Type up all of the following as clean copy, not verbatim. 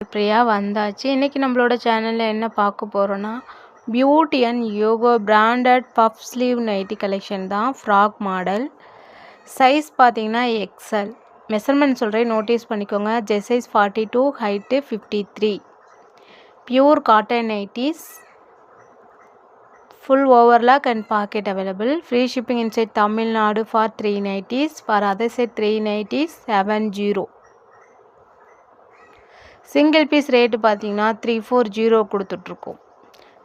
பிரியா வந்தாச்சு. இன்றைக்கி நம்மளோட சேனலில் என்ன பார்க்க போகிறோன்னா, beauty and Yoko branded puff sleeve nighty collection தான். Frock model. சைஸ் பார்த்தீங்கன்னா எக்ஸல். மெஷர்மெண்ட் சொல்கிறேன், நோட்டீஸ் பண்ணிக்கோங்க. Chest size 42, height 53. Pure cotton nighties. Full overlock and pocket available. Free shipping inside Tamil Nadu for 3 nighties. For other side 3 nighties 70. Single piece rate பார்த்தீங்கன்னா 340 கொடுத்துட்ருக்கோம்.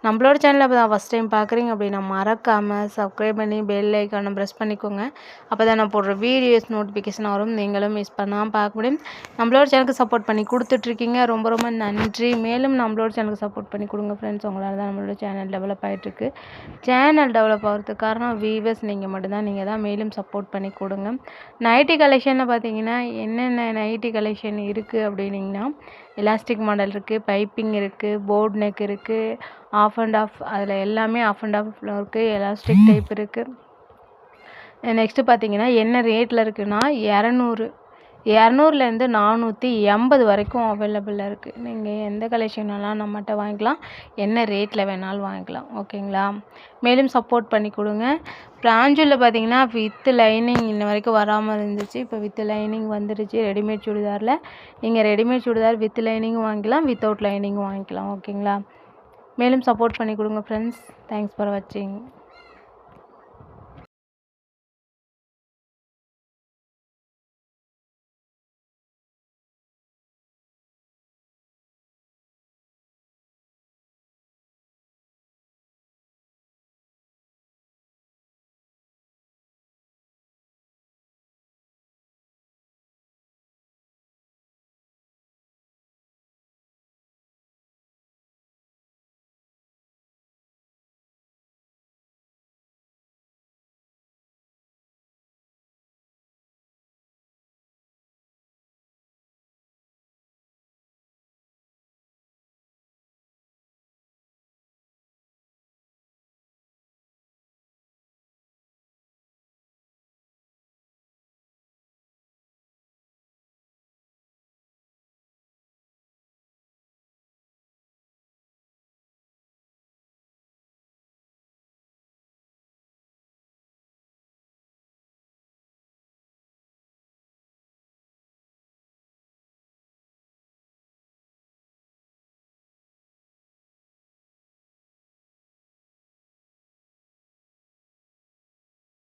நம்மளோட சேனலில் இப்போ தான் first time பார்க்குறீங்க அப்படின்னா மறக்காமல் சப்ஸ்கிரைப் பண்ணி பெல் ஐக்கானை ப்ரெஸ் பண்ணிக்கோங்க. அப்போ தான் நான் போடுற வீடியோஸ் நோட்டிஃபிகேஷன் வரும், நீங்களும் மிஸ் பண்ணாமல் பார்க்க முடியும். நம்மளோட சேனலுக்கு சப்போர்ட் பண்ணி கொடுத்துட்ருக்கீங்க, ரொம்ப ரொம்ப நன்றி. மேலும் நம்மளோட சேனலுக்கு சப்போர்ட் பண்ணி கொடுங்க ஃப்ரெண்ட்ஸ். உங்களால் தான் நம்மளோட சேனல் டெவலப் ஆகிட்டுருக்கு. சேனல் டெவலப் ஆகிறதுக்கு காரணம் வீவர்ஸ் நீங்கள் மட்டும்தான். நீங்கள் தான் மேலும் சப்போர்ட் பண்ணி கொடுங்க. நைட்டி கலெக்ஷனில் பார்த்தீங்கன்னா என்னென்ன நைட்டி கலெக்ஷன் இருக்குது அப்படின்னிங்கன்னா, எலாஸ்டிக் மாடல் இருக்குது, பைப்பிங் இருக்குது, போர்ட் நெக் இருக்குது, ஆஃப் அண்ட் ஆஃப், அதில் எல்லாமே ஆஃப் அண்ட் ஆஃபில் இருக்குது, எலாஸ்டிக் டைப் இருக்குது. நெக்ஸ்ட்டு பார்த்தீங்கன்னா என்ன ரேட்டில் இருக்குதுன்னா 200லேருந்து 480 வரைக்கும் அவைலபிளாக இருக்குது. நீங்கள் எந்த கலெக்ஷனெல்லாம் நம்மகிட்ட வாங்கிக்கலாம், என்ன ரேட்டில் வேணாலும் வாங்கிக்கலாம். ஓகேங்களா? மேலும் சப்போர்ட் பண்ணி கொடுங்க. பிராஞ்சில் பார்த்தீங்கன்னா வித் லைனிங் இன்ன வரைக்கும் வராமல் இருந்துச்சு, இப்போ வித் லைனிங் வந்துடுச்சு. ரெடிமேட் சுடிதாரில் நீங்கள் ரெடிமேட் சுடிதார் வித் லைனிங்கும் வாங்கிக்கலாம், வித்தவுட் லைனிங்கும் வாங்கிக்கலாம். ஓகேங்களா? மேலும் சப்போர்ட் பண்ணி கொடுங்க ஃப்ரெண்ட்ஸ். தேங்க்ஸ் ஃபார் வாட்சிங்.